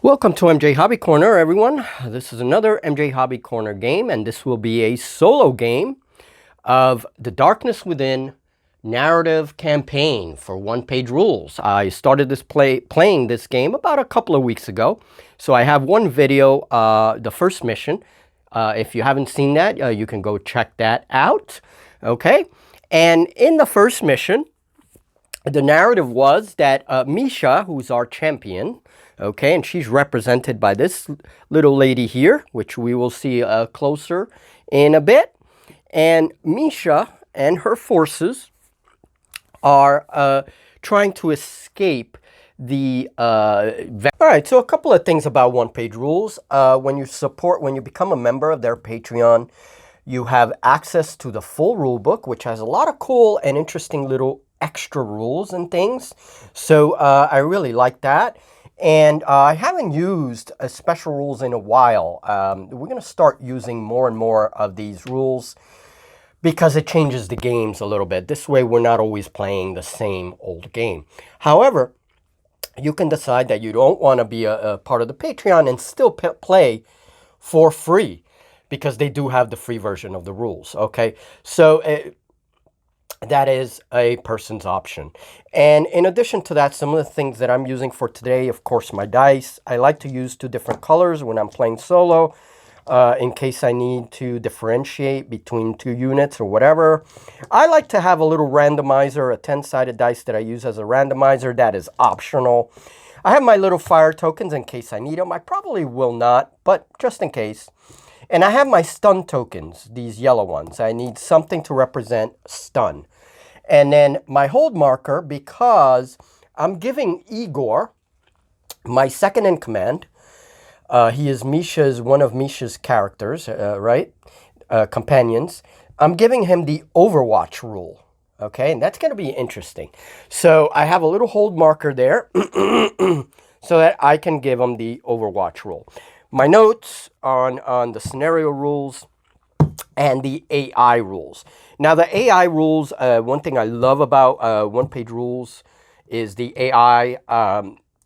Welcome to MJ Hobby Corner, everyone. This is another MJ Hobby Corner game, and this will be a solo game of The Darkness Within narrative campaign for One Page Rules. I started playing this game about a couple of weeks ago, so I have one video, the first mission. If you haven't seen that, you can go check that out. Okay, and in the first mission, the narrative was that Misha, who's our champion, okay, and she's represented by this little lady here, which we will see closer in a bit. And Misha and her forces are trying to escape the... All right, so a couple of things about One Page Rules. When you become a member of their Patreon, you have access to the full rule book, which has a lot of cool and interesting little extra rules and things. So I really like that. And I haven't used special rules in a while. We're going to start using more and more of these rules because it changes the games a little bit. This way, we're not always playing the same old game. However, you can decide that you don't want to be a part of the Patreon and still play for free because they do have the free version of the rules, okay? So that is a person's option. And in addition to that, some of the things that I'm using for today, of course, my dice. I like to use two different colors when I'm playing solo in case I need to differentiate between two units or whatever. I like to have a little randomizer, a 10-sided dice that I use as a randomizer. That is optional. I have my little fire tokens in case I need them. I probably will not, but just in case. And I have my stun tokens, these yellow ones. I need something to represent stun. And then my hold marker, because I'm giving Igor, my second in command, he is one of Misha's characters, right? Companions. I'm giving him the Overwatch rule, okay? And that's going to be interesting. So I have a little hold marker there so that I can give him the Overwatch rule. My notes on the scenario rules and the AI rules. Now, the AI rules, one thing I love about One Page Rules is the AI.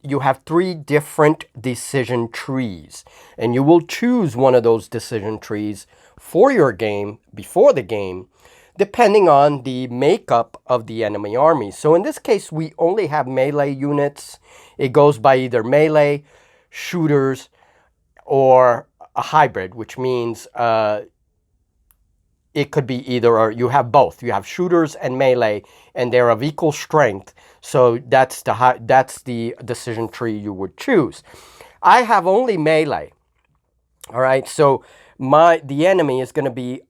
You have 3 different decision trees, and you will choose one of those decision trees for your game, before the game, depending on the makeup of the enemy army. So in this case, we only have melee units. It goes by either melee, shooters, or a hybrid, which means it could be either or. You have both. You have shooters and melee, and they're of equal strength. So that's the decision tree you would choose. I have only melee. All right. So the enemy is going to be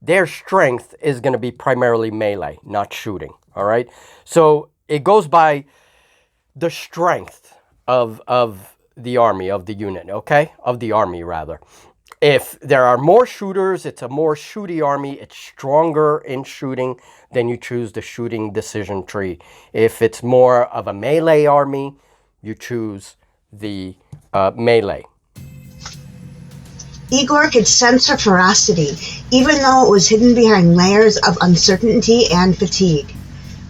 their strength is going to be primarily melee, not shooting. All right. So it goes by the strength of the army, of the unit, okay? Of the army, rather. If there are more shooters, it's a more shooty army. It's stronger in shooting, then you choose the shooting decision tree. If it's more of a melee army, you choose the melee. Igor could sense her ferocity, even though it was hidden behind layers of uncertainty and fatigue.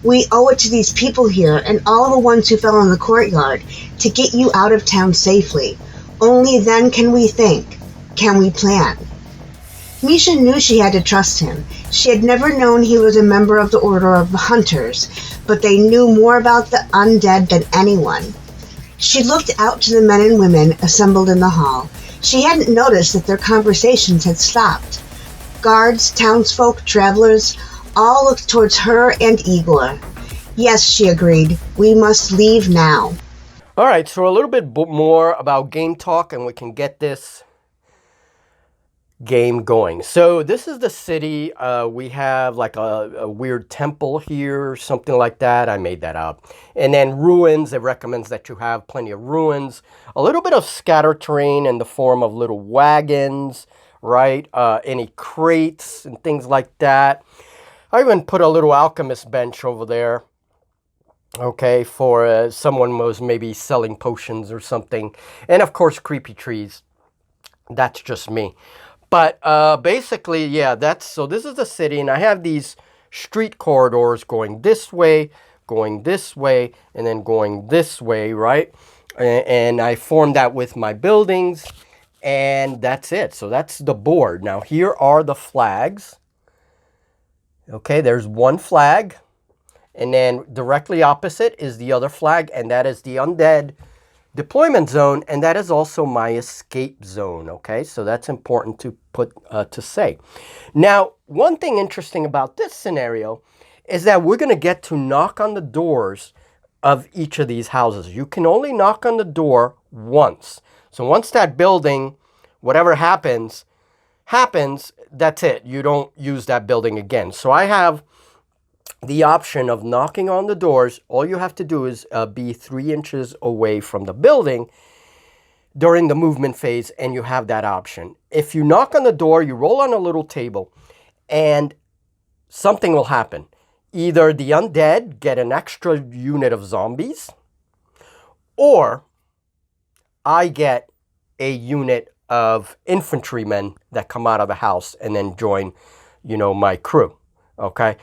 We owe it to these people here and all the ones who fell in the courtyard to get you out of town safely. Only then can we think. Can we plan? Misha knew she had to trust him. She had never known he was a member of the Order of the Hunters, but they knew more about the undead than anyone. She looked out to the men and women assembled in the hall. She hadn't noticed that their conversations had stopped. Guards, townsfolk, travelers, all looked towards her and Igor. Yes, she agreed. We must leave now. All right, so a little bit more about game talk, and we can get this game going. So this is the city. We have like a weird temple here, something like that. I made that up. And then ruins. It recommends that you have plenty of ruins. A little bit of scattered terrain in the form of little wagons, right? Any crates and things like that. I even put a little alchemist bench over there, okay, for someone was maybe selling potions or something. And of course, creepy trees. That's just me. But basically, yeah, so this is the city, and I have these street corridors going this way, and then going this way, right? And I formed that with my buildings, and that's it. So that's the board. Now here are the flags. Okay, there's one flag, and then directly opposite is the other flag, and that is the undead deployment zone, and that is also my escape zone. Okay, so that's important to put to say. Now, one thing interesting about this scenario is that we're going to get to knock on the doors of each of these houses. You can only knock on the door once. So once that building, whatever happens, that's it. You don't use that building again. So I have the option of knocking on the doors. All you have to do is be 3 inches away from the building during the movement phase, and you have that option. If you knock on the door, you roll on a little table, and something will happen. Either the undead get an extra unit of zombies, or I get a unit of infantrymen that come out of the house and then join, my crew. Okay?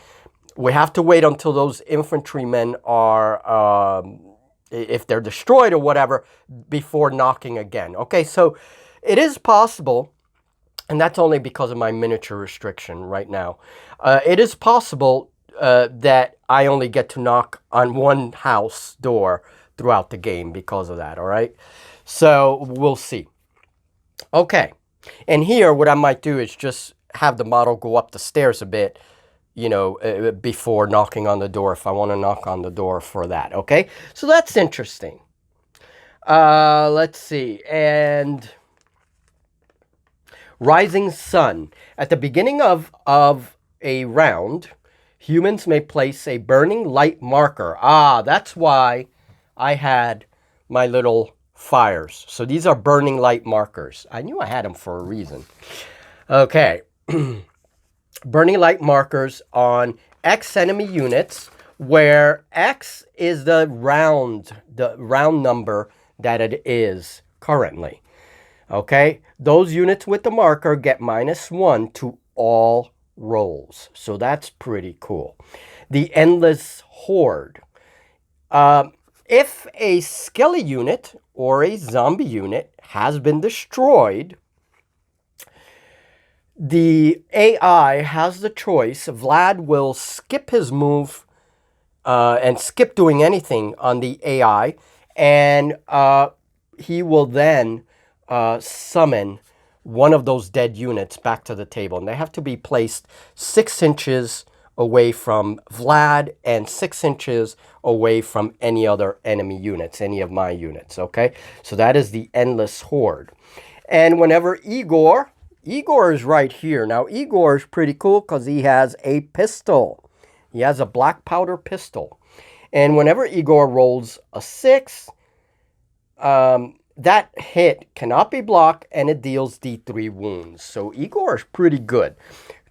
We have to wait until those infantrymen are, if they're destroyed or whatever, before knocking again. Okay, so it is possible, and that's only because of my miniature restriction right now. It is possible that I only get to knock on one house door throughout the game because of that, all right? So we'll see. Okay, and here what I might do is just have the model go up the stairs a bit, before knocking on the door, if I want to knock on the door for that, okay? So that's interesting. Let's see, and Rising Sun. At the beginning of a round, humans may place a burning light marker. That's why I had my little fires. So these are burning light markers. I knew I had them for a reason. Okay. Burning light markers on X enemy units, where X is the round number that it is currently. Okay? Those units with the marker get -1 to all rolls. So that's pretty cool. The Endless Horde. If a skelly unit or a zombie unit has been destroyed, the AI has the choice. Vlad will skip his move and skip doing anything on the AI, and he will then summon one of those dead units back to the table. And they have to be placed 6 inches away from Vlad and 6 inches away from any other enemy units, any of my units, okay? So that is the Endless Horde. And whenever Igor is right here. Now, Igor is pretty cool because he has a pistol. He has a black powder pistol. And whenever Igor rolls a 6, that hit cannot be blocked, and it deals D3 wounds. So Igor is pretty good.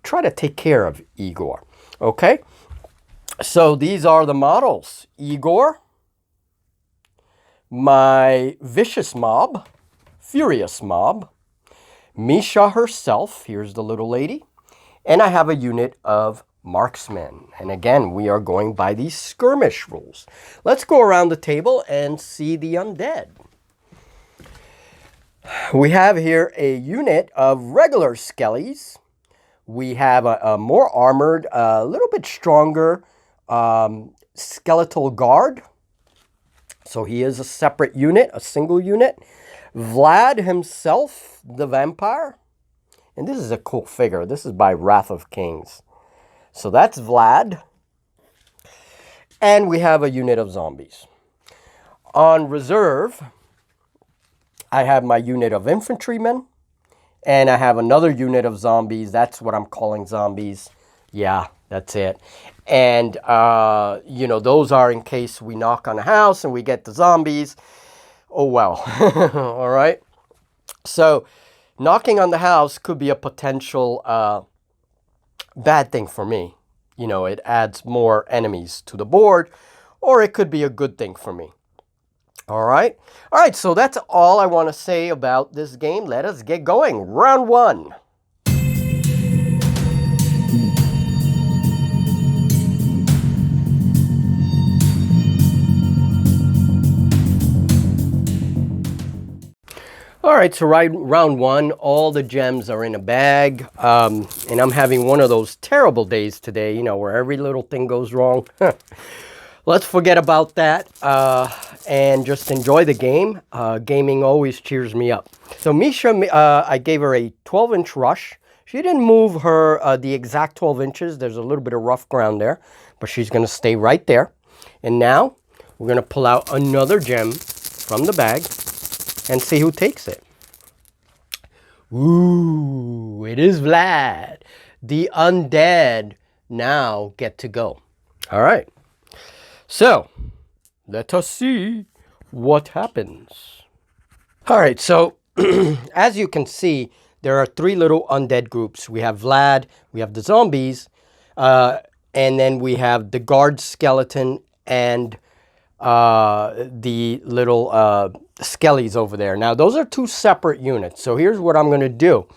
Try to take care of Igor. Okay? So these are the models. Igor, my Vicious Mob, Furious Mob, Misha herself, here's the little lady, and I have a unit of marksmen. And again, we are going by these skirmish rules. Let's go around the table and see the undead. We have here a unit of regular skellies. We have a more armored, a little bit stronger skeletal guard. So he is a separate unit, a single unit. Vlad himself, the vampire. And this is a cool figure. This is by Wrath of Kings. So that's Vlad. And we have a unit of zombies. On reserve, I have my unit of infantrymen. And I have another unit of zombies. That's what I'm calling zombies. Yeah, that's it. And, those are in case we knock on a house and we get the zombies. Oh, well. All right. So knocking on the house could be a potential bad thing for me. It adds more enemies to the board, or it could be a good thing for me. All right. All right. So that's all I want to say about this game. Let us get going. Round 1. All right, so round one, all the gems are in a bag. And I'm having one of those terrible days today, you know, where every little thing goes wrong. Let's forget about that and just enjoy the game. Gaming always cheers me up. So Misha, I gave her a 12-inch rush. She didn't move her the exact 12 inches. There's a little bit of rough ground there, but she's going to stay right there. And now we're going to pull out another gem from the bag and see who takes it. Ooh, it is Vlad. The undead now get to go. All right. So, let us see what happens. All right, so as you can see, there are three little undead groups. We have Vlad, we have the zombies, and then we have the guard skeleton and the little skellies over there. Now, those are two separate units. So here's what I'm going to do.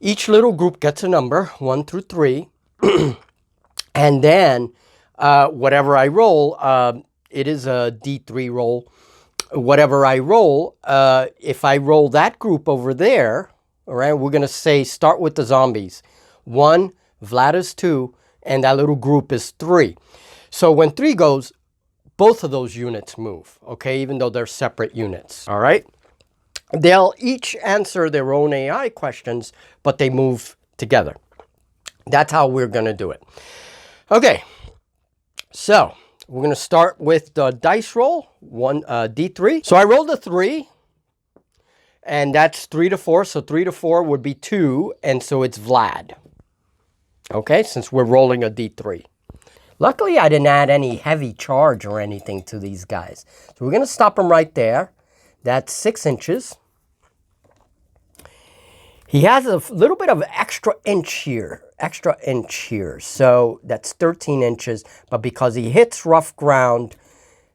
Each little group gets a number, 1 through 3, and then whatever I roll, it is a D3 roll. Whatever I roll, if I roll that group over there, all right, we're going to say start with the zombies. 1, Vlad is 2, and that little group is 3. So when 3 goes, both of those units move, okay, even though they're separate units, all right? They'll each answer their own AI questions, but they move together. That's how we're going to do it. Okay, so we're going to start with the dice roll, D3. So I rolled a 3, and that's 3 to 4. So 3 to 4 would be 2, and so it's Vlad. Okay, since we're rolling a D3. Luckily, I didn't add any heavy charge or anything to these guys. So we're going to stop them right there. That's 6 inches. He has a little bit of extra inch here. So that's 13 inches. But because he hits rough ground,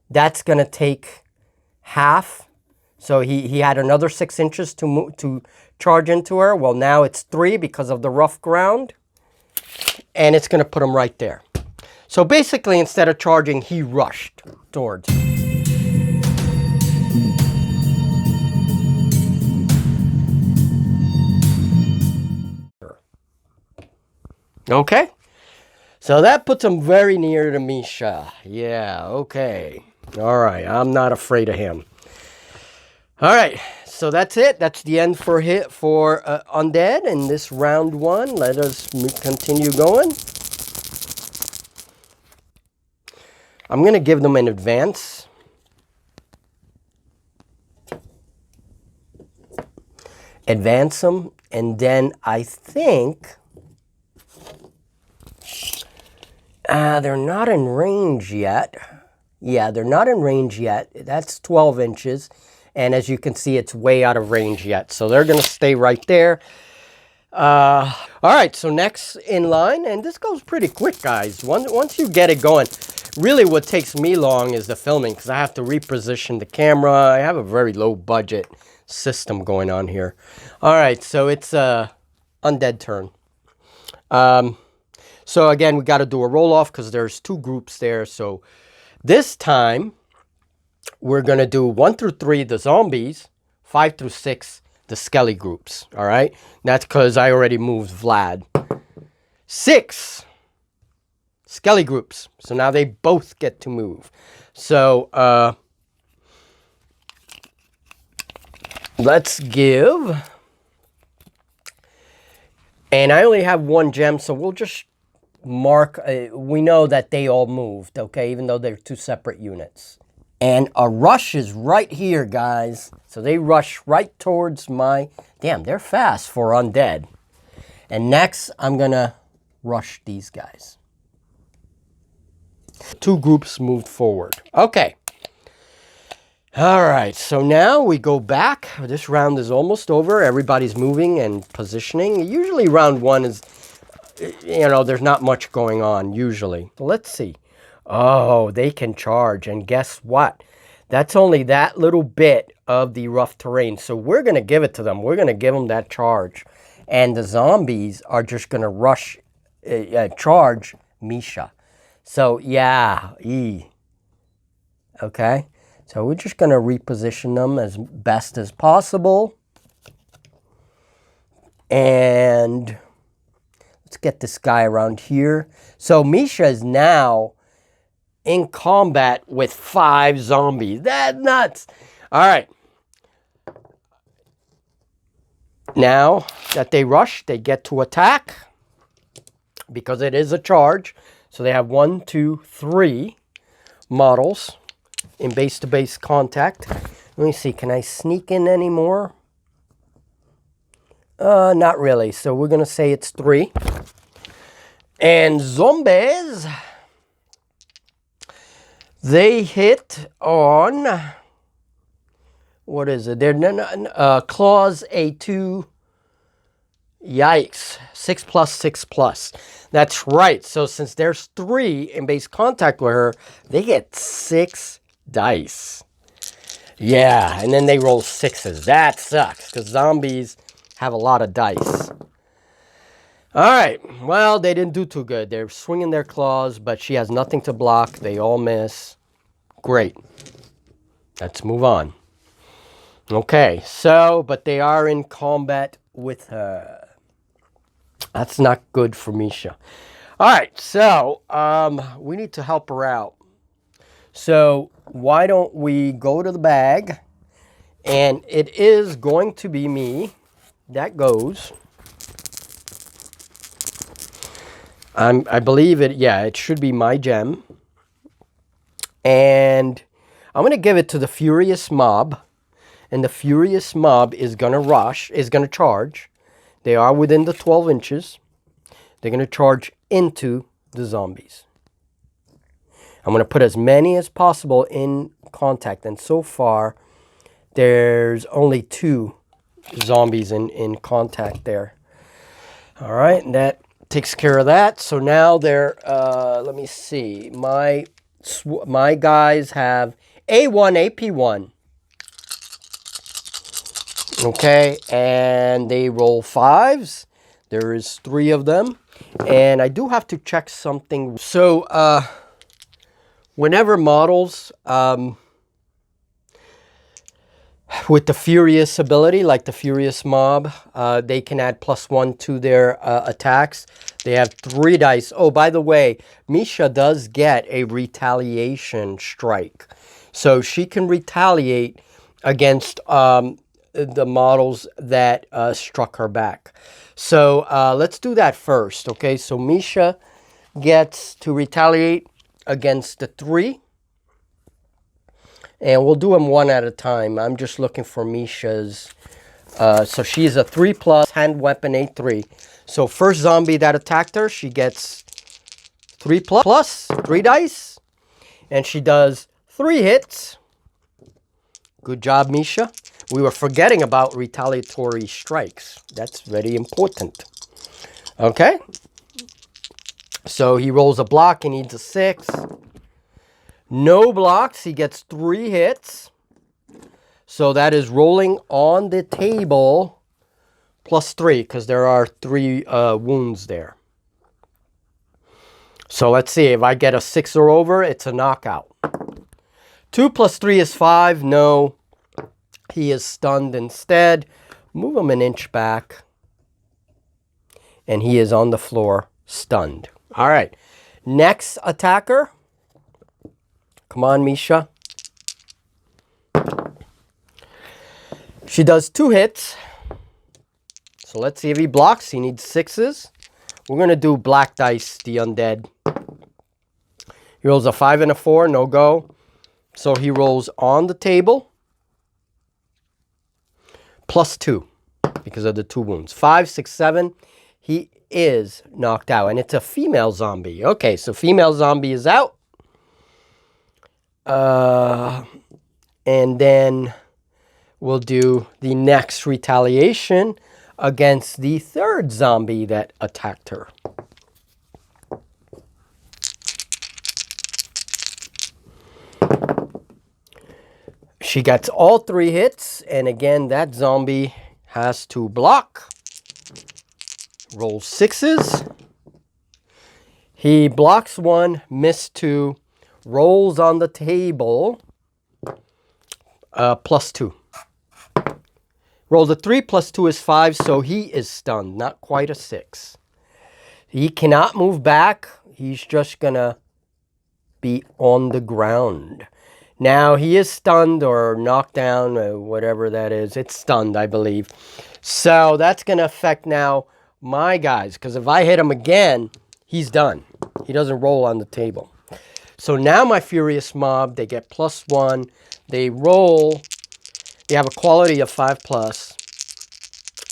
that's going to take half. So he had another 6 inches to charge into her. Well, now it's 3 because of the rough ground. And it's going to put him right there. So basically, instead of charging, he rushed towards. Okay. So that puts him very near to Misha. Yeah, okay. All right, I'm not afraid of him. All right, so that's it. That's the end for Undead in this round one. Let us continue going. I'm going to give them an advance. Advance them, and then I think they're not in range yet. Yeah, they're not in range yet. That's 12 inches, and as you can see, it's way out of range yet. So they're going to stay right there. All right, so next in line, and this goes pretty quick, guys. Once you get it going, really what takes me long is the filming because I have to reposition the camera. I have a very low budget system going on here. All right, so it's undead turn. So again, we got to do a roll off because there's 2 groups there. So this time we're going to do 1 through 3, the zombies, 5 through 6, the skelly groups. All right, that's because I already moved Vlad. 6 skelly groups. So now they both get to move. So let's give. And I only have 1 gem, so we'll just mark. We know that they all moved, okay, even though they're 2 separate units. And a rush is right here, guys. So they rush right towards my... Damn, they're fast for undead. And next, I'm going to rush these guys. 2 groups moved forward. Okay. All right, so now we go back. This round is almost over. Everybody's moving and positioning. Usually round 1 is, you know, there's not much going on, usually. Let's see. Oh, they can charge. And guess what? That's only that little bit of the rough terrain. So we're going to give it to them. We're going to give them that charge. And the zombies are just going to rush, charge Misha. So, yeah. Okay. So we're just going to reposition them as best as possible. And let's get this guy around here. So Misha is now in combat with 5 zombies. That's nuts. All right. Now that they rush, they get to attack because it is a charge. So they have 1, 2, 3 models in base-to-base contact. Let me see. Can I sneak in any more? Not really. So we're going to say it's 3. And zombies, they hit on, what is it? They're claws A2. Yikes. 6+, 6+. That's right. So since there's 3 in base contact with her, they get 6 dice. Yeah, and then they roll 6s. That sucks because zombies have a lot of dice. All right. Well, they didn't do too good. They're swinging their claws, but she has nothing to block. They all miss. Great. Let's move on. Okay. So, but they are in combat with her. That's not good for Misha. All right. So, we need to help her out. So, why don't we go to the bag? And it is going to be me that goes. I believe it, yeah, it should be my gem. And I'm going to give it to the Furious Mob. And the Furious Mob is going to rush, is going to charge. They are within the 12 inches. They're going to charge into the zombies. I'm going to put as many as possible in contact. And so far, there's only 2 zombies in contact there. All right, and that takes care of that. So now they're, let me see. My guys have A1, AP1. Okay, and they roll 5s. There is 3 of them. And I do have to check something. So, whenever models, with the Furious ability, like the Furious Mob, they can add +1 to their attacks. They have 3 dice. Oh, by the way, Misha does get a retaliation strike. So she can retaliate against the models that struck her back. So let's do that first, okay? So Misha gets to retaliate against the 3. And we'll do them one at a time. I'm just looking for Misha's. So she's a 3+, hand weapon A3. So first zombie that attacked her, she gets 3+, 3 dice. And she does 3 hits. Good job, Misha. We were forgetting about retaliatory strikes. That's very important. Okay. So he rolls a block. He needs a 6. No blocks. He gets 3 hits. So that is rolling on the table +3 because there are 3 wounds there. So let's see. If I get a 6 or over, it's a knockout. 2 + 3 is 5. No. He is stunned instead. Move him an inch back. And he is on the floor, stunned. All right. Next attacker. Come on, Misha. She does 2 hits. So let's see if he blocks. He needs 6s. We're going to do black dice, the undead. He rolls a 5 and a 4, no go. So he rolls on the table. +2 because of the 2 wounds. 5, 6, 7. He is knocked out. And it's a female zombie. Okay, so female zombie is out. And then we'll do the next retaliation against the 3rd zombie that attacked her. She gets all 3 hits, and again, that zombie has to block. Roll 6s. He blocks 1, missed 2, rolls on the table, +2. Rolled a 3, +2 is 5, so he is stunned. Not quite a 6. He cannot move back. He's just going to be on the ground. Now, he is stunned or knocked down, or whatever that is. It's stunned, I believe. So, that's going to affect now my guys. Because if I hit him again, he's done. He doesn't roll on the table. So, now my Furious Mob, they get +1. They roll. They have a quality of 5+.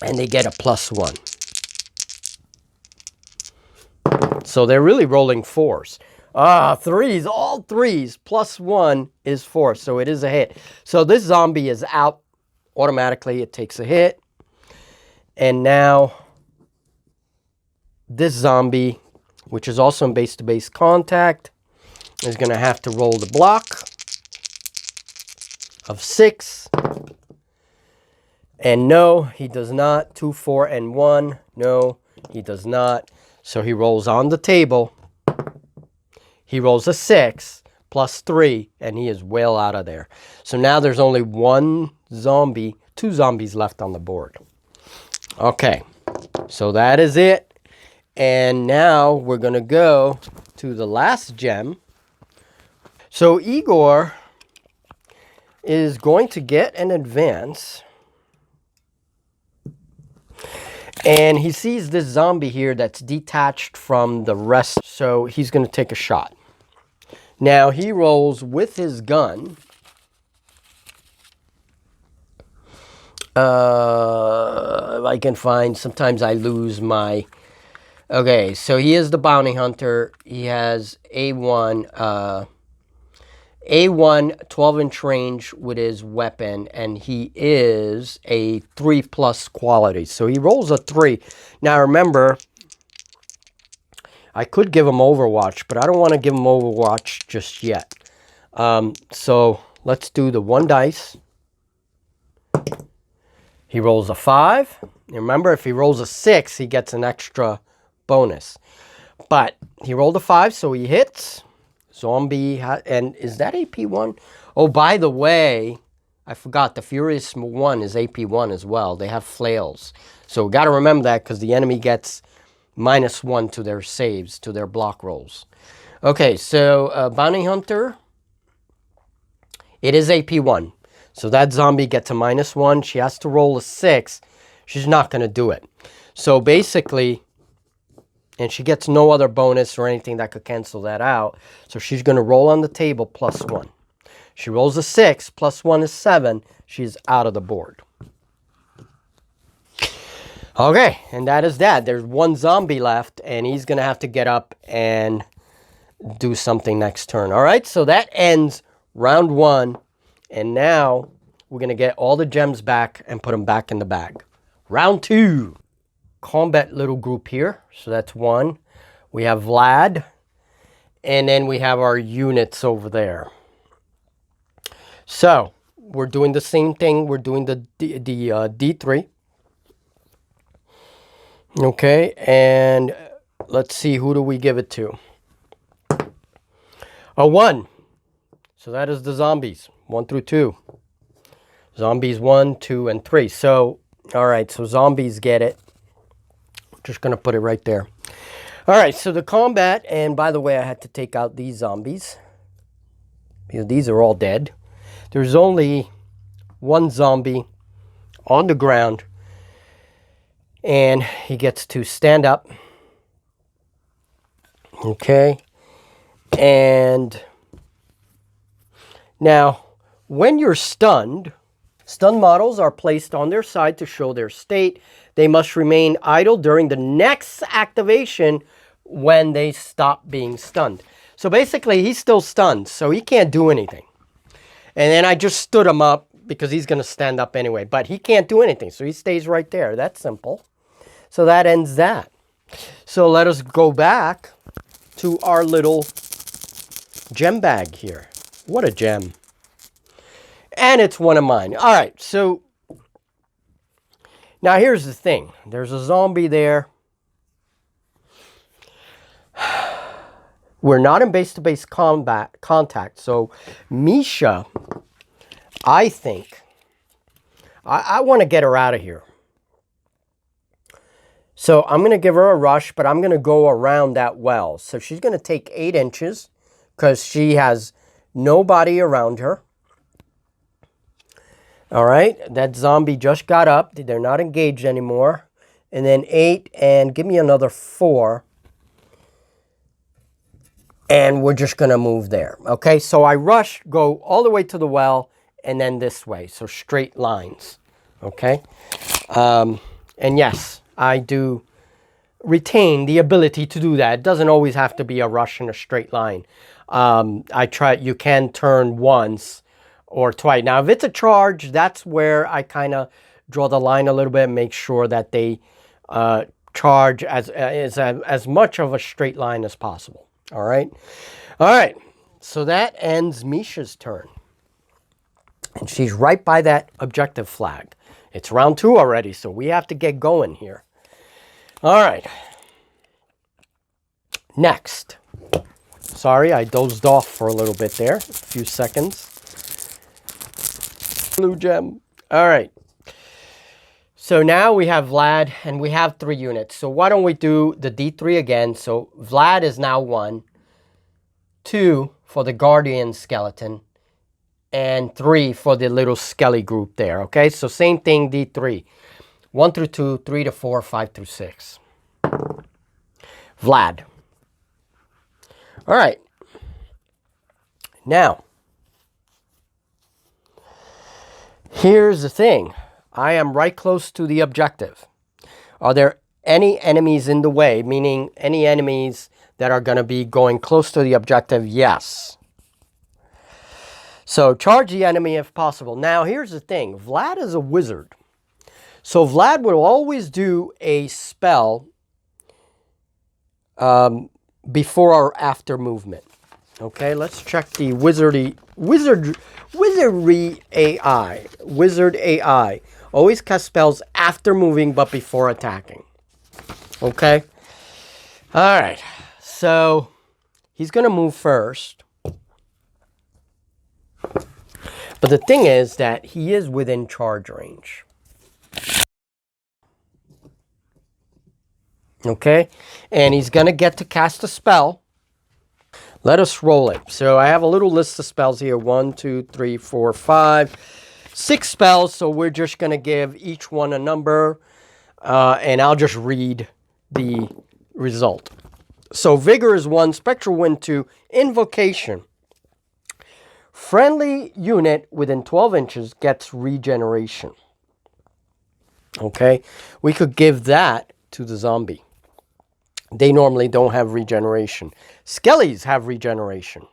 And they get a +1. So they're really rolling 4s. 3s, all 3s, +1 is 4. So it is a hit. So this zombie is out automatically. It takes a hit. And now this zombie, which is also in base-to-base contact, is going to have to roll the block of 6. And no, he does not. 2, 4, and 1. No, he does not. So he rolls on the table. He rolls a 6 +3, and he is well out of there. So now there's only 1 zombie, 2 zombies left on the board. Okay, so that is it. And now we're going to go to the last gem. So Igor is going to get an advance. And he sees this zombie here that's detached from the rest. So he's going to take a shot. Now he rolls with his gun. If I can find, sometimes I lose my... Okay, so he is the bounty hunter. He has A1, 12-inch range with his weapon, and he is a 3+ quality. So he rolls a 3. Now remember, I could give him Overwatch, but I don't want to give him Overwatch just yet. So let's do the 1 dice. He rolls a 5. Remember, if he rolls a 6, he gets an extra bonus. But he rolled a 5, so he hits. Zombie, and is that AP1? Oh, by the way, I forgot, the Furious 1 is AP1 as well. They have flails. So got to remember that, because the enemy gets -1 to their saves, to their block rolls. Okay, so Bounty Hunter, it is AP1. So that zombie gets a -1. She has to roll a 6. She's not going to do it. So basically, and she gets no other bonus or anything that could cancel that out. So she's going to roll on the table +1. She rolls a 6. +1 is 7. She's out of the board. Okay, and that is that. There's 1 zombie left, and he's going to have to get up and do something next turn. All right, so that ends round 1. And now we're going to get all the gems back and put them back in the bag. Round 2. Combat little group here. So that's 1. We have Vlad. And then we have our units over there. So we're doing the same thing. We're doing the D3. Okay. And let's see, who do we give it to? A 1. So that is the zombies. 1 through 2. Zombies 1, 2, and 3. So, all right. So zombies get it. Just going to put it right there. All right, so the combat, and by the way, I had to take out these zombies because these are all dead. There's only 1 zombie on the ground, and he gets to stand up. Okay, and now when you're stunned, stun models are placed on their side to show their state. They must remain idle during the next activation when they stop being stunned. So basically, he's still stunned, so he can't do anything. And then I just stood him up because he's going to stand up anyway. But he can't do anything, so he stays right there. That's simple. So that ends that. So let us go back to our little gem bag here. What a gem. And it's one of mine. All right, so now here's the thing. There's a zombie there. We're not in base-to-base contact. So Misha, I think I want to get her out of here. So I'm going to give her a rush, but I'm going to go around that well. So she's going to take 8 inches because she has nobody around her. All right, that zombie just got up. They're not engaged anymore. And then 8, and give me another 4. And we're just going to move there. Okay, so I rush, go all the way to the well, and then this way. So straight lines. Okay. And yes, I do retain the ability to do that. It doesn't always have to be a rush in a straight line. You can turn once or twice. Now, if it's a charge, that's where I kind of draw the line a little bit and make sure that they charge as much of a straight line as possible. All right. All right. So that ends Misha's turn. And she's right by that objective flag. It's round 2 already, so we have to get going here. All right. Next. Sorry, I dozed off for a little bit there. A few seconds. Blue gem. All right. So now we have Vlad, and we have 3 units. So why don't we do the D3 again? So Vlad is now 1. 2 for the Guardian skeleton. And 3 for the little skelly group there. Okay, so same thing, D3. 1 through 2, 3 to 4, 5 through 6. Vlad. All right. Now, here's the thing. I am right close to the objective. Are there any enemies in the way? Meaning any enemies that are going to be going close to the objective? Yes. So charge the enemy if possible. Now, here's the thing. Vlad is a wizard. So Vlad will always do a spell before or after movement. Okay, let's check the wizardry AI. Wizard AI. Always cast spells after moving but before attacking. Okay. All right. So he's going to move first. But the thing is that he is within charge range. Okay. And he's going to get to cast a spell. Let us roll it. So I have a little list of spells here. 1, 2, 3, 4, 5, 6 spells. So we're just going to give each one a number. And I'll just read the result. So Vigor is 1. Spectral Wind 2. Invocation. Friendly unit within 12 inches gets regeneration. Okay. We could give that to the zombie. They normally don't have regeneration. Skellies have regeneration.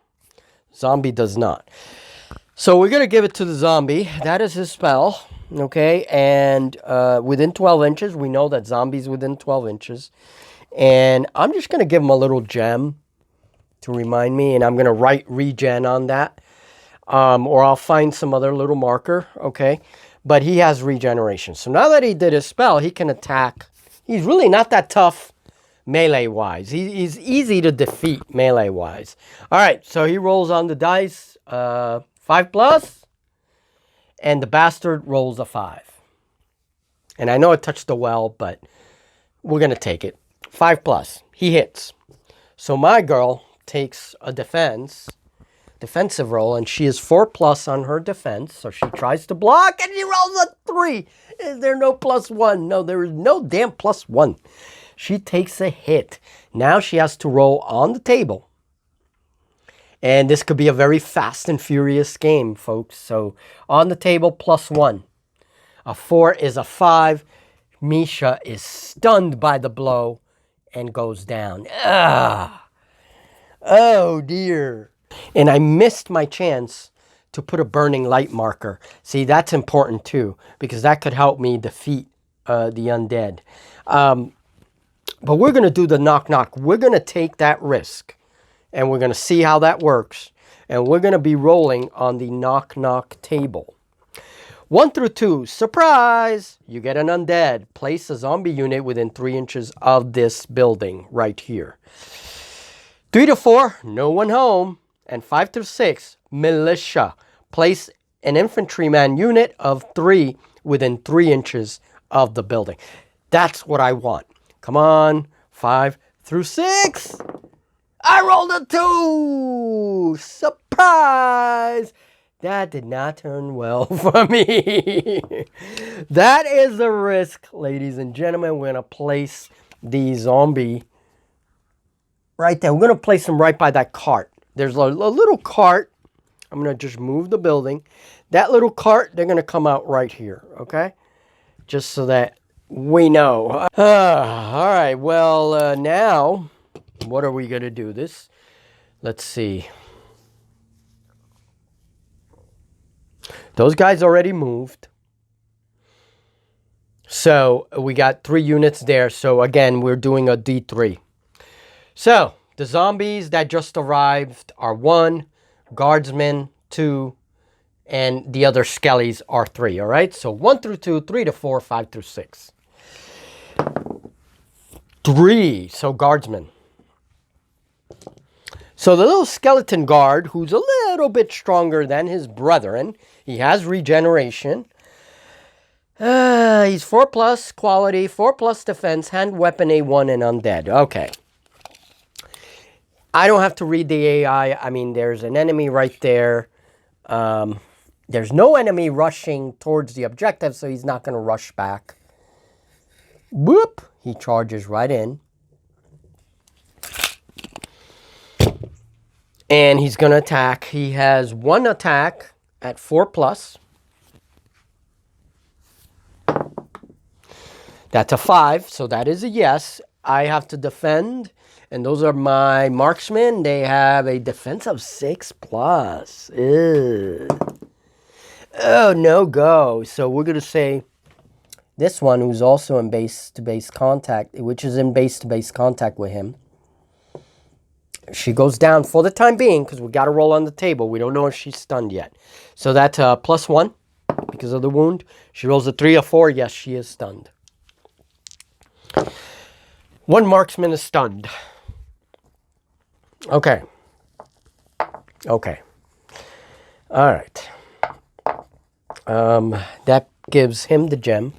Zombie does not. So we're going to give it to the zombie. That is his spell. Okay. And within 12 inches, we know that zombie's within 12 inches. And I'm just going to give him a little gem to remind me. And I'm going to write regen on that. Or I'll find some other little marker. Okay. But he has regeneration. So now that he did his spell, he can attack. He's really not that tough melee-wise. He's easy to defeat melee-wise. All right, so he rolls on the dice, 5 plus, and the bastard rolls a 5. And I know it touched the well, but we're going to take it. 5 plus. He hits. So my girl takes a defensive roll, and she is 4 plus on her defense. So she tries to block, and she rolls a 3. Is there no +1? No, there is no damn +1. She takes a hit. Now she has to roll on the table. And this could be a very fast and furious game, folks. So on the table, +1. A 4 is a 5. Misha is stunned by the blow and goes down. Ah. Oh, dear. And I missed my chance to put a burning light marker. See, that's important too, because that could help me defeat the undead. But we're going to do the knock-knock. We're going to take that risk, and we're going to see how that works. And we're going to be rolling on the knock-knock table. 1 through 2, surprise! You get an undead. Place a zombie unit within 3 inches of this building right here. 3 to 4, no one home. And 5 through 6, militia. Place an infantryman unit of 3 within 3 inches of the building. That's what I want. Come on, 5 through 6. I rolled a 2. Surprise! That did not turn well for me. That is the risk, ladies and gentlemen. We're going to place the zombie right there. We're going to place him right by that cart. There's a little cart. I'm going to just move the building. That little cart, they're going to come out right here, okay? Just so that we know. All right, well, now, what are we going to do? Let's see. Those guys already moved. So we got 3 units there. So again, we're doing a D3. So the zombies that just arrived are 1, guardsmen 2, and the other skellies are 3. All right. So 1 through 2, 3 to 4, 5 through 6. 3. So guardsmen. So the little skeleton guard, who's a little bit stronger than his brethren, he has regeneration. He's 4+ quality, 4+ defense, hand weapon A1, and undead. Okay. I don't have to read the AI. I mean, there's an enemy right there. There's no enemy rushing towards the objective, so he's not going to rush back. Whoop! He charges right in. And he's going to attack. He has 1 attack at 4+. That's a 5, so that is a yes. I have to defend, and those are my marksmen. They have a defense of 6+. Ew. Oh, no go. So we're going to say this one, who's also in base-to-base contact, which is in base-to-base contact with him. She goes down for the time being because we got to roll on the table. We don't know if she's stunned yet. So that's a +1 because of the wound. She rolls a 3 or 4. Yes, she is stunned. 1 marksman is stunned. Okay. Okay. All right. That gives him the gem.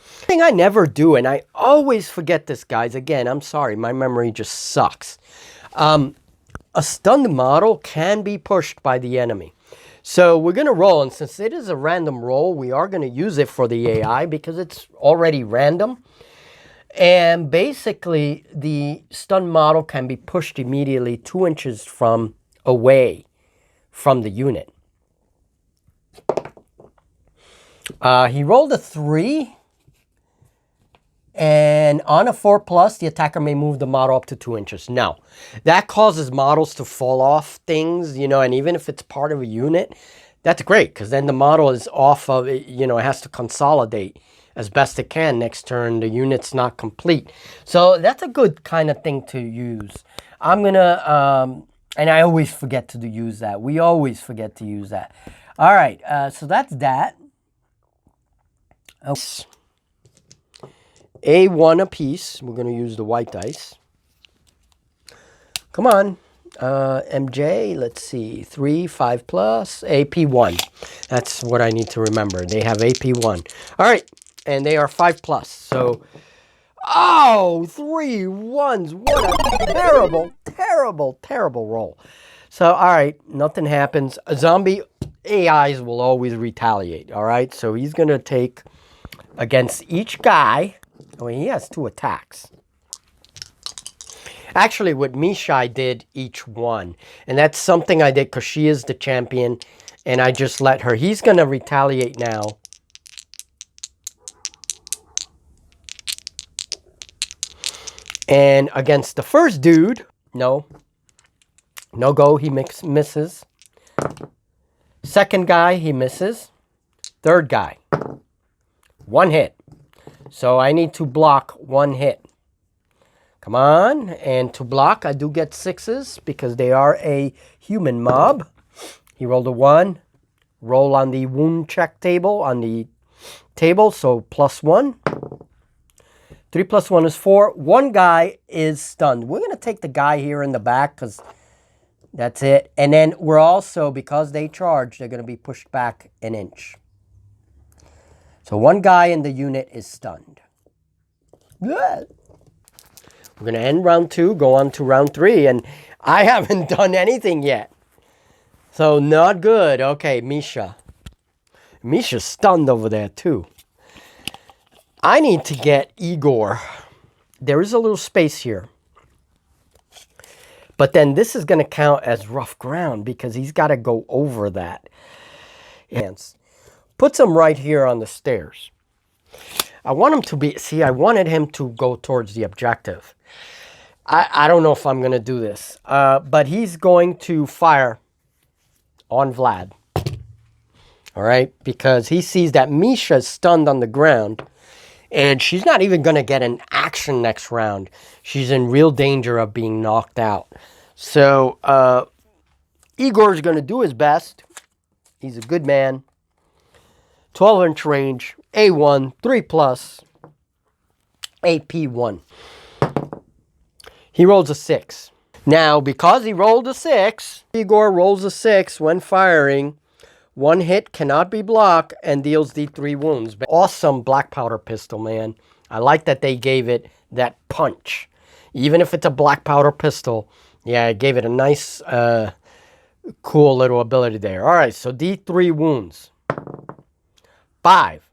Thing I never do, and I always forget this, guys. Again, I'm sorry. My memory just sucks. A stunned model can be pushed by the enemy. So we're going to roll, and since it is a random roll, we are going to use it for the AI because it's already random. And basically, the stunned model can be pushed immediately 2 inches away from the unit. He rolled a 3. And on a 4+, the attacker may move the model up to 2 inches. Now, that causes models to fall off things, you know, and even if it's part of a unit, that's great because then the model is off of it, you know, it has to consolidate as best it can. Next turn, the unit's not complete. So that's a good kind of thing to use. I'm going to, and I always forget to use that. We always forget to use that. All right, so that's that. Okay. A1 apiece. We're going to use the white dice. Come on. MJ, let's see. 3, 5+, AP1. That's what I need to remember. They have AP1. All right. And they are 5+. So, oh, 3 1s. What a terrible, terrible, terrible roll. So, all right. Nothing happens. Zombie AIs will always retaliate. All right. So he's going to take against each guy. Oh, he has 2 attacks. Actually, what Mishai did each one. And that's something I did because she is the champion. And I just let her. He's going to retaliate now. And against the first dude, no. No go, he misses. Second guy, he misses. Third guy, 1 hit. So I need to block 1 hit. Come on. And to block, I do get 6s because they are a human mob. He rolled a 1. Roll on the wound check table, on the table. So +1. 3 + 1 is 4. 1 guy is stunned. We're going to take the guy here in the back because That's it. And then we're also, because they charge, they're going to be pushed back an inch. So one guy in the unit is stunned. We're going to end round 2, go on to round 3, and I haven't done anything yet. So not good. Okay, Misha. Misha's stunned over there too. I need to get Igor. There is a little space here. But then this is going to count as rough ground because he's got to go over that. Puts him right here on the stairs. I want him to be, see, I wanted him to go towards the objective. I don't know if I'm going to do this. But he's going to fire on Vlad. All right? Because he sees that Misha's stunned on the ground. And she's not even going to get an action next round. She's in real danger of being knocked out. So, Igor's going to do his best. He's a good man. 12-inch range. A1. 3+. AP1. He rolls a 6. Now, because he rolled a 6, Igor rolls a 6 when firing. One hit cannot be blocked and deals D3 wounds. Awesome black powder pistol, man. I like that they gave it that punch. Even if it's a black powder pistol, yeah, it gave it a nice, cool little ability there. All right, so D3 wounds. 5.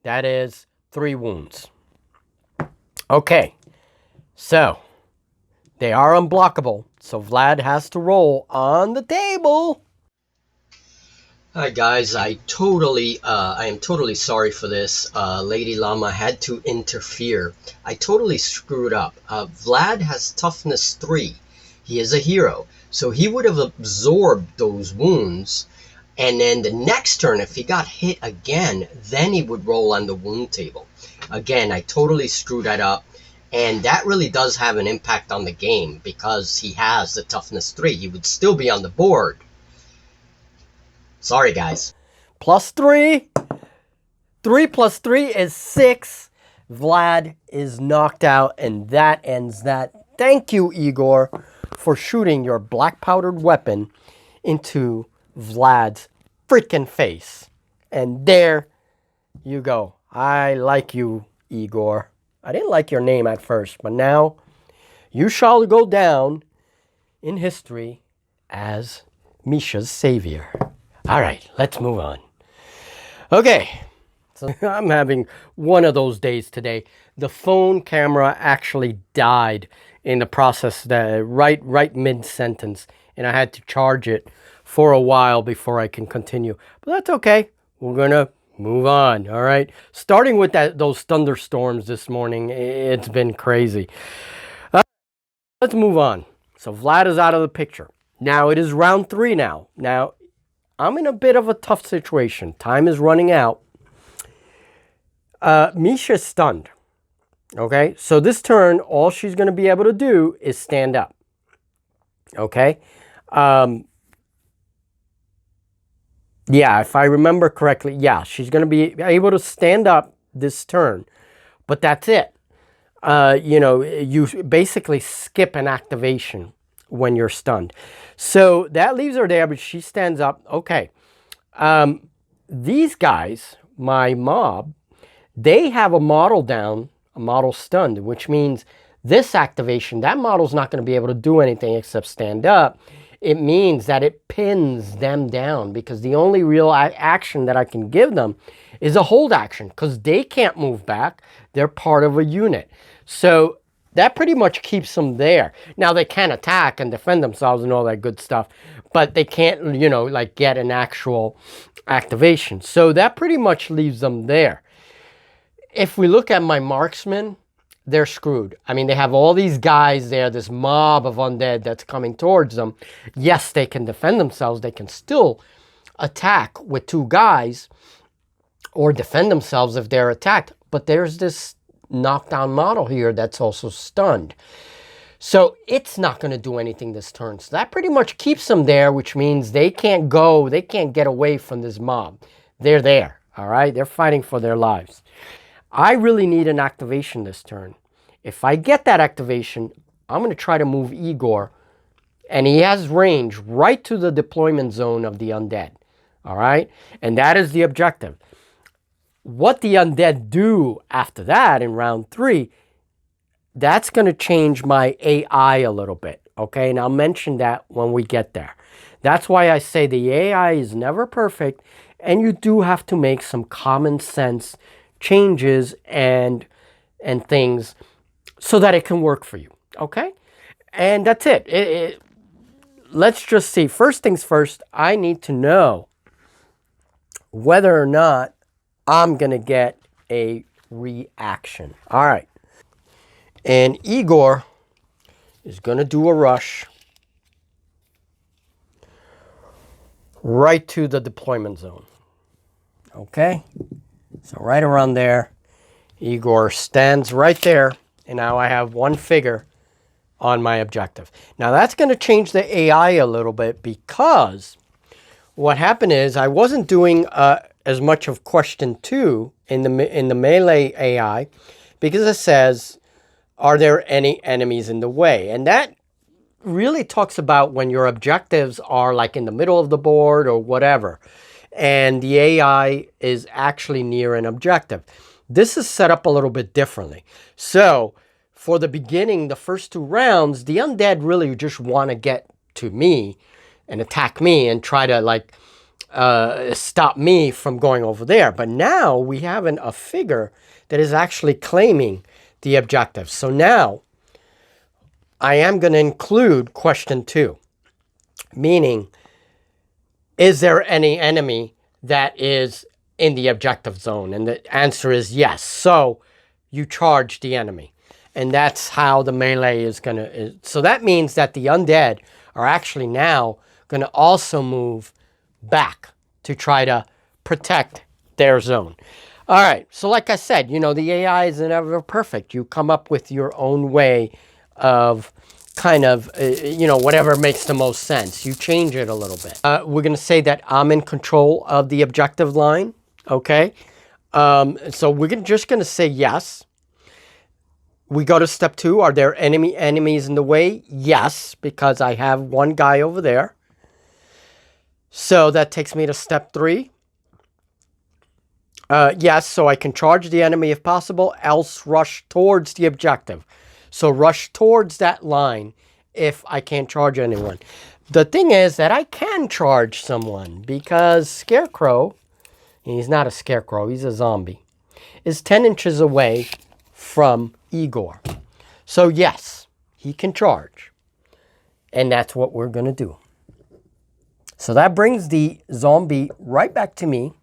That is 3 wounds. Okay, so they are unblockable. So Vlad has to roll on the table. Hi guys, I am totally sorry for this. Lady Llama had to interfere. I totally screwed up. Vlad has toughness 3. He is a hero, so he would have absorbed those wounds, and then the next turn, if he got hit again, then he would roll on the wound table. Again, I totally screwed that up, and that really does have an impact on the game because he has the toughness 3. He would still be on the board. Sorry, guys. +3. 3 plus 3 is 6. Vlad is knocked out, and that ends that. Thank you, Igor, for shooting your black powdered weapon into Vlad's freaking face. And there you go. I like you, Igor. I didn't like your name at first, but now you shall go down in history as Misha's savior. All right, let's move on. Okay, so I'm having one of those days today. The phone camera actually died in the process, right mid-sentence, and I had to charge it for a while before I can continue. But that's okay. We're gonna move on, all right? Starting with those thunderstorms this morning, it's been crazy. Let's move on. So Vlad is out of the picture. Now it is round 3 now. Now, I'm in a bit of a tough situation. Time is running out. Misha's stunned. Okay, so this turn, all she's going to be able to do is stand up. Okay. Yeah, if I remember correctly, yeah, she's going to be able to stand up this turn. But that's it. You know, you basically skip an activation when you're stunned. So that leaves her there, but she stands up. Okay. These guys, my mob, they have a model down, a model stunned, which means this activation, that model's not going to be able to do anything except stand up. It means that it pins them down because the only real action that I can give them is a hold action because they can't move back. They're part of a unit. So that pretty much keeps them there. Now, they can attack and defend themselves and all that good stuff, but they can't, you know, like get an actual activation. So that pretty much leaves them there. If we look at my marksmen, they're screwed. I mean, they have all these guys there, this mob of undead that's coming towards them. Yes, they can defend themselves. They can still attack with 2 guys or defend themselves if they're attacked. But there's this knockdown model here that's also stunned. So it's not going to do anything this turn. So that pretty much keeps them there, which means they can't go, they can't get away from this mob. They're there, all right? They're fighting for their lives. I really need an activation this turn. If I get that activation, I'm going to try to move Igor And he has range right to the deployment zone of the undead. All right? And that is the objective. What the undead do after that in round 3, that's going to change my AI a little bit. Okay? And I'll mention that when we get there. That's why I say the AI is never perfect, and you do have to make some common sense changes and things so that it can work for you. Okay? And that's it. Let's just see. First things first, I need to know whether or not I'm going to get a reaction. All right. And Igor is going to do a rush right to the deployment zone. Okay? So right around there, Igor stands right there, and now I have one figure on my objective. Now that's going to change the AI a little bit, because what happened is I wasn't doing as much of question 2 in the melee AI, because it says, are there any enemies in the way? And that really talks about when your objectives are like in the middle of the board or whatever, and the AI is actually near an objective. This is set up a little bit differently. So for the beginning, the first 2 rounds, the undead really just want to get to me and attack me and try to like stop me from going over there. But now we have a figure that is actually claiming the objective. So now I am going to include question 2, meaning, is there any enemy that is in the objective zone? And the answer is yes. So you charge the enemy. And that's how the melee is going to... So that means that the undead are actually now going to also move back to try to protect their zone. All right. So like I said, you know, the AI is never perfect. You come up with your own way of kind of, you know, whatever makes the most sense. You change it a little bit. We're going to say that I'm in control of the objective line. Okay. So we're just going to say yes. We go to step 2. Are there enemies in the way? Yes, because I have one guy over there. So that takes me to step 3. Yes, so I can charge the enemy if possible, else rush towards the objective. So rush towards that line if I can't charge anyone. The thing is that I can charge someone, because Scarecrow, he's not a scarecrow, he's a zombie, is 10 inches away from Igor. So yes, he can charge. And that's what we're going to do. So that brings the zombie right back to me.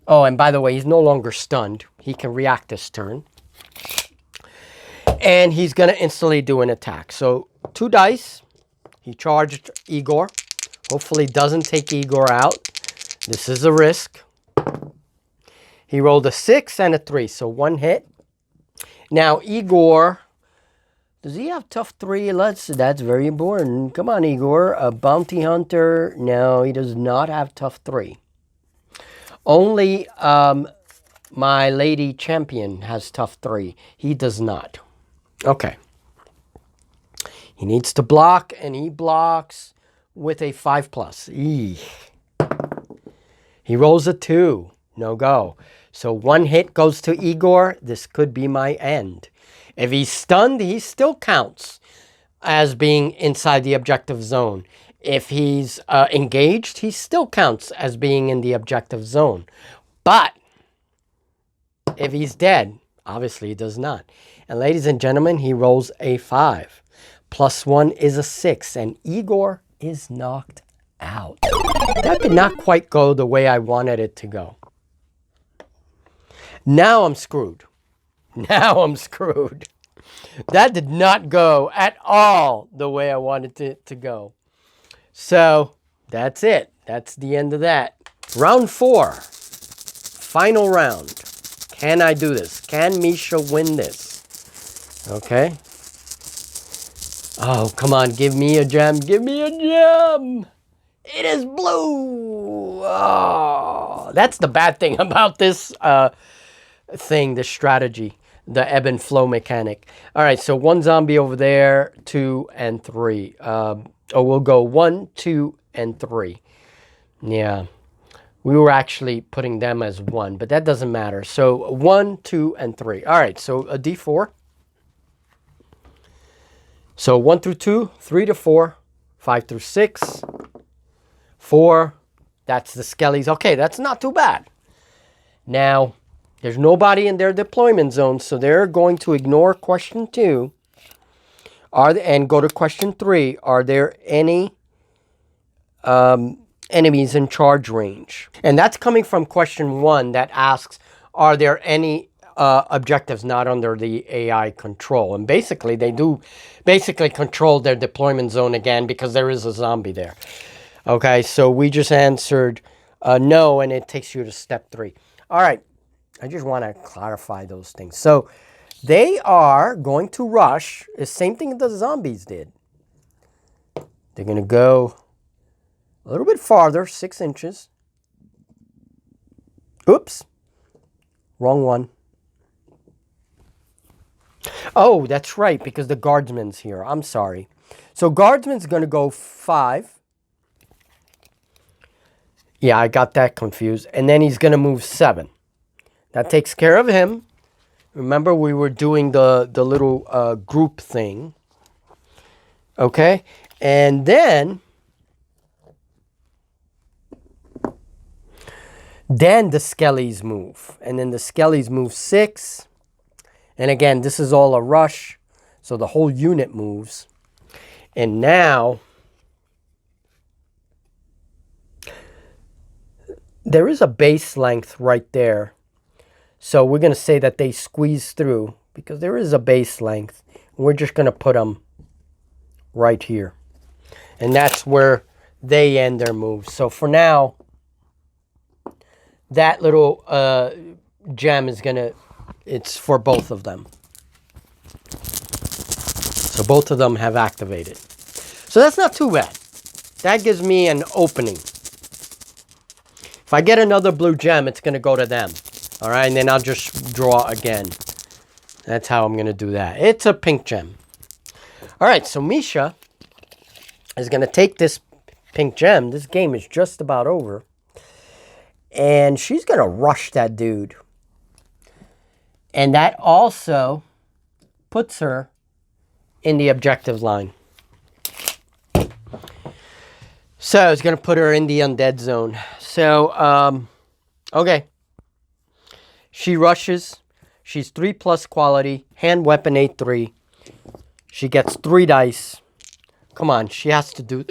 Oh, and by the way, he's no longer stunned. He can react this turn. And he's going to instantly do an attack. So 2 dice. He charged Igor. Hopefully doesn't take Igor out. This is a risk. He rolled a 6 and a 3. So 1 hit. Now Igor, does he have tough 3? That's very important. Come on, Igor. A bounty hunter. No, he does not have tough 3. Only my lady champion has tough 3. He does not. Okay. He needs to block, and he blocks with a 5+. Eek. He rolls a 2. No go. So 1 hit goes to Igor. This could be my end. If he's stunned, he still counts as being inside the objective zone. If he's engaged, he still counts as being in the objective zone. But if he's dead, obviously he does not. And ladies and gentlemen, he rolls a 5. +1 is a 6, and Igor is knocked out. That did not quite go the way I wanted it to go. Now I'm screwed. Now I'm screwed. That did not go at all the way I wanted it to go. So that's it. That's the end of that. Round 4. Final round. Can I do this? Can Misha win this? Okay. Oh, come on. Give me a gem. Give me a gem. It is blue. Oh, that's the bad thing about this thing, this strategy. the ebb and flow mechanic. All right, so 1 zombie over there, 2 and 3. We'll go 1, 2, and 3. Yeah, we were actually putting them as 1, but that doesn't matter. So 1, 2, and 3. All right, so a D4. So 1 through 2, 3 to 4, 5 through 6, 4. That's the skellies. Okay, that's not too bad. Now, there's nobody in their deployment zone, so they're going to ignore question 2 and go to question 3. Are there any enemies in charge range? And that's coming from question 1 that asks, are there any objectives not under the AI control? And basically, they do basically control their deployment zone again because there is a zombie there. Okay, so we just answered no, and it takes you to step 3. All right, I just want to clarify those things. So they are going to rush the same thing the zombies did. They're going to go a little bit farther, 6 inches. Oops, wrong one. Oh, that's right, because the guardsman's here. I'm sorry. So guardsman's going to go 5. Yeah, I got that confused. And then he's going to move 7. That takes care of him. Remember, we were doing the little group thing. Okay? And then the skellies move. And then the skellies move 6. And again, this is all a rush. So the whole unit moves. And now there is a base length right there. So we're going to say that they squeeze through because there is a base length. We're just going to put them right here. And that's where they end their moves. So for now, that little gem is going to, it's for both of them. So both of them have activated. So that's not too bad. That gives me an opening. If I get another blue gem, it's going to go to them. All right, and then I'll just draw again. That's how I'm going to do that. It's a pink gem. All right, so Misha is going to take this pink gem. This game is just about over. And she's going to rush that dude. And that also puts her in the objective line. So it's going to put her in the undead zone. So, okay. She rushes. She's 3+ quality. Hand weapon 8/3. She gets 3 dice. Come on, she has to do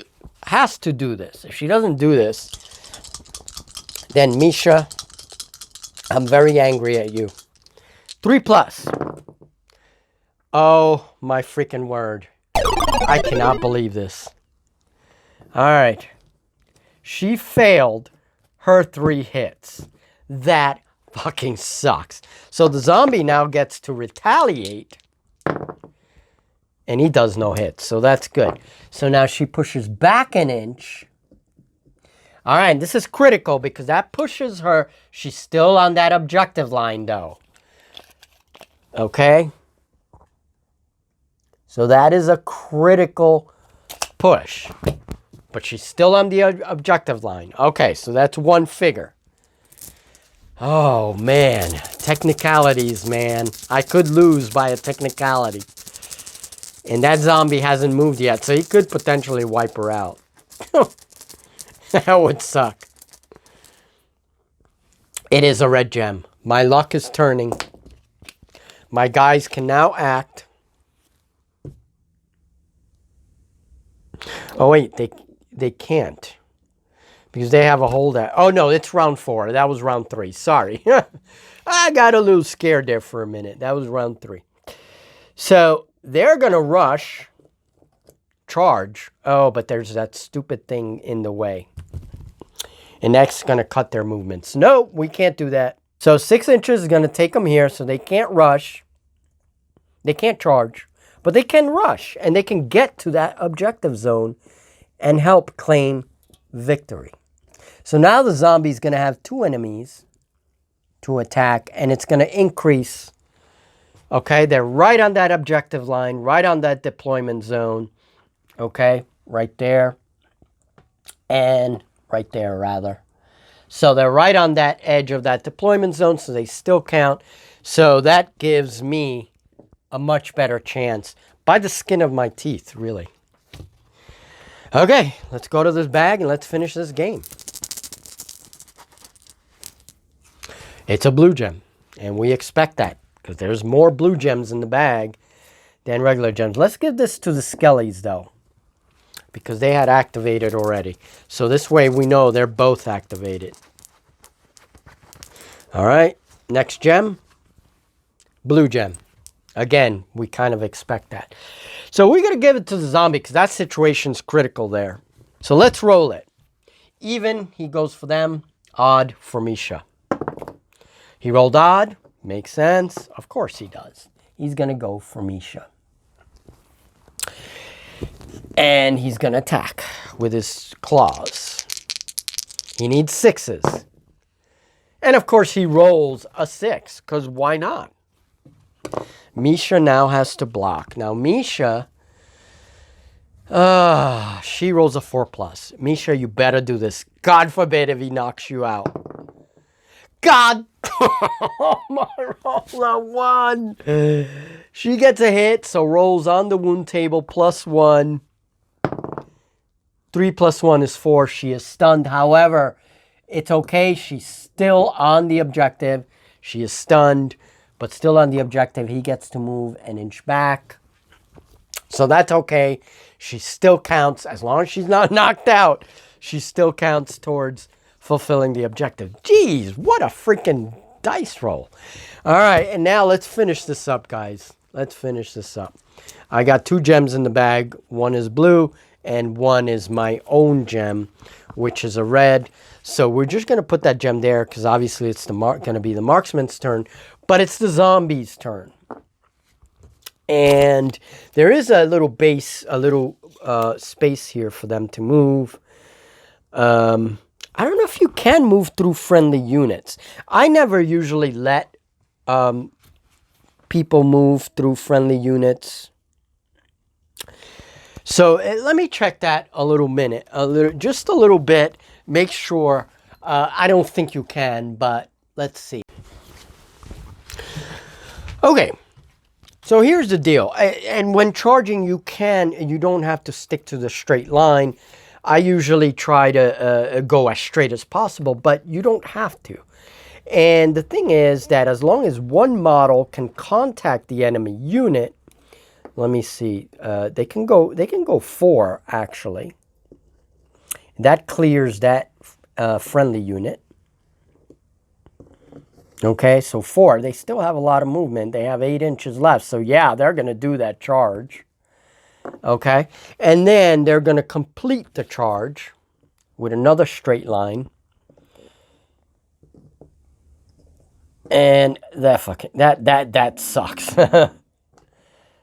this. If she doesn't do this, then Misha, I'm very angry at you. 3+. Oh my freaking word. I cannot believe this. All right. She failed her 3 hits. That fucking sucks. So the zombie now gets to retaliate. And he does no hits. So that's good. So now she pushes back an inch. All right. This is critical because that pushes her. She's still on that objective line though. Okay. So that is a critical push. But she's still on the objective line. Okay, so that's 1 figure. Oh, man. Technicalities, man. I could lose by a technicality. And that zombie hasn't moved yet, so he could potentially wipe her out. That would suck. It is a red gem. My luck is turning. My guys can now act. Oh, wait. They can't. Because they have a hold at... Oh, no, it's round 4. That was round 3. Sorry. I got a little scared there for a minute. That was round 3. So, they're going to rush. Charge. Oh, but there's that stupid thing in the way. And that's going to cut their movements. No, we can't do that. So, 6 inches is going to take them here. So, they can't rush. They can't charge. But they can rush. And they can get to that objective zone and help claim victory. So now the zombie is going to have 2 enemies to attack, and it's going to increase Okay, they're right on that objective line, right on that deployment zone. Okay, right there. And right there, rather. So they're right on that edge of that deployment zone, so they still count. So that gives me a much better chance by the skin of my teeth, really. Okay, let's go to this bag and let's finish this game. It's a blue gem, and we expect that because there's more blue gems in the bag than regular gems. Let's give this to the Skellies, though, because they had activated already. So this way we know they're both activated. All right, next gem, blue gem. Again, we kind of expect that. So we're going to give it to the zombie because that situation's critical there. So let's roll it. Even, he goes for them. Odd for Misha. He rolled odd. Makes sense. Of course he does. He's going to go for Misha. And he's going to attack with his claws. He needs 6s. And of course he rolls a 6, because why not? Misha now has to block. Now Misha, she rolls a 4+. Misha, you better do this. God forbid if he knocks you out. God! Oh my, roll a 1. She gets a hit, so rolls on the wound table +1. 3 + 1 is 4. She is stunned. However, it's okay. She's still on the objective. She is stunned, but still on the objective. He gets to move an inch back. So that's okay. She still counts. As long as she's not knocked out, she still counts towards fulfilling the objective. Jeez, what a freaking dice roll. All right, and now let's finish this up, guys. Let's finish this up. I got 2 gems in the bag. One is blue, and one is my own gem, which is a red. So we're just going to put that gem there because obviously it's going to be the marksman's turn, but it's the zombie's turn. And there is a little base, a little space here for them to move. I don't know if you can move through friendly units. I never usually let people move through friendly units. So let me check that just a little bit. Make sure. I don't think you can, but let's see. Okay. So here's the deal. And when charging, you don't have to stick to the straight line. I usually try to go as straight as possible, but you don't have to. And the thing is that as long as one model can contact the enemy unit, let me see, they can go 4 actually. That clears that friendly unit. Okay, so 4. They still have a lot of movement. They have 8 inches left. So yeah, they're going to do that charge. Okay, and then they're going to complete the charge with another straight line. And that sucks. All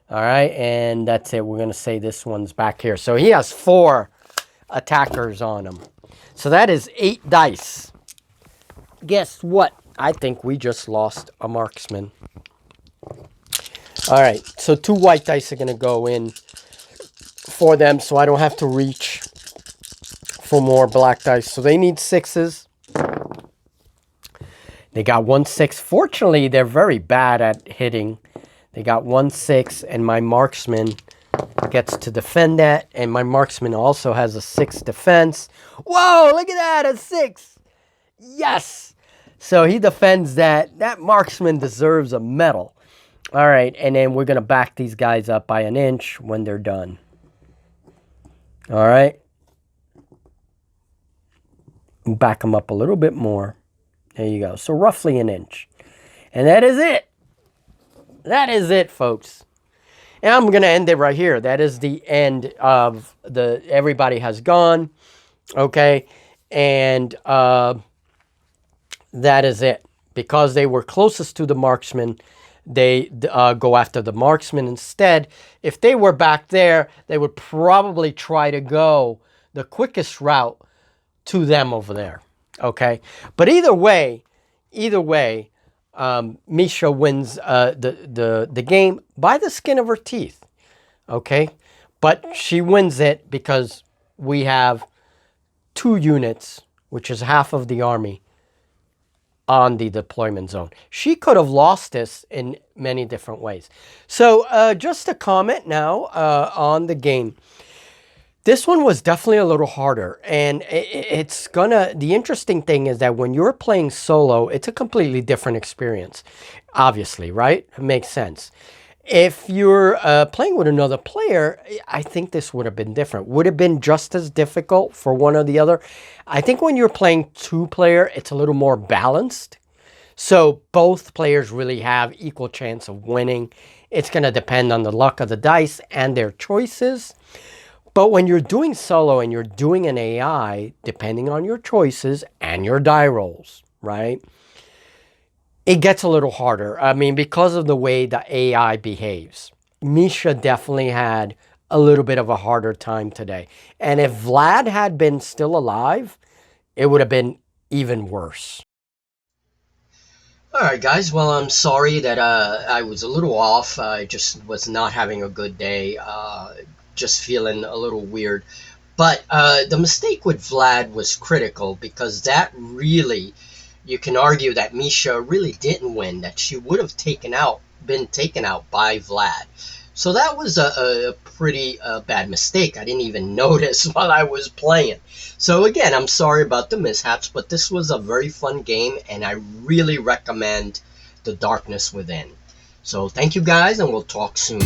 right, and that's it. We're going to say this one's back here. So he has 4 attackers on him. So that is 8 dice. Guess what? I think we just lost a marksman. All right, so 2 white dice are going to go in for them, so I don't have to reach for more black dice. So they need 6s. They got 1 6. Fortunately, they're very bad at hitting. They got 1 6, and my marksman gets to defend that. And my marksman also has a 6 defense. Whoa, look at that, a 6. Yes. So he defends that. That marksman deserves a medal. All right, and then we're going to back these guys up by an inch when they're done. All right. Back them up a little bit more. There you go. So roughly an inch. And that is it. That is it, folks. And I'm going to end it right here. That is the end of everybody has gone. Okay. And that is it. Because they were closest to the marksman, they go after the marksman instead. If they were back there, they would probably try to go the quickest route to them over there. Okay. But either way, Misha wins the game by the skin of her teeth. Okay, but she wins it because we have 2 units, which is half of the army, on the deployment zone. She could have lost this in many different ways. So just a comment now on the game. This one was definitely a little harder, and the interesting thing is that when you're playing solo, it's a completely different experience, obviously, right? It makes sense. If you're playing with another player, I think this would have been different. Would have been just as difficult for one or the other. I think when you're playing 2-player, it's a little more balanced. So both players really have equal chance of winning. It's going to depend on the luck of the dice and their choices. But when you're doing solo and you're doing an AI, depending on your choices and your die rolls, right? It gets a little harder. I mean, because of the way the AI behaves. Misha definitely had a little bit of a harder time today. And if Vlad had been still alive, it would have been even worse. All right, guys. Well, I'm sorry that I was a little off. I just was not having a good day. Just feeling a little weird. But the mistake with Vlad was critical because that really, you can argue that Misha really didn't win, that she would have been taken out by Vlad. So that was a pretty bad mistake. I didn't even notice while I was playing. So again, I'm sorry about the mishaps, but this was a very fun game, and I really recommend The Darkness Within. So thank you guys, and we'll talk soon.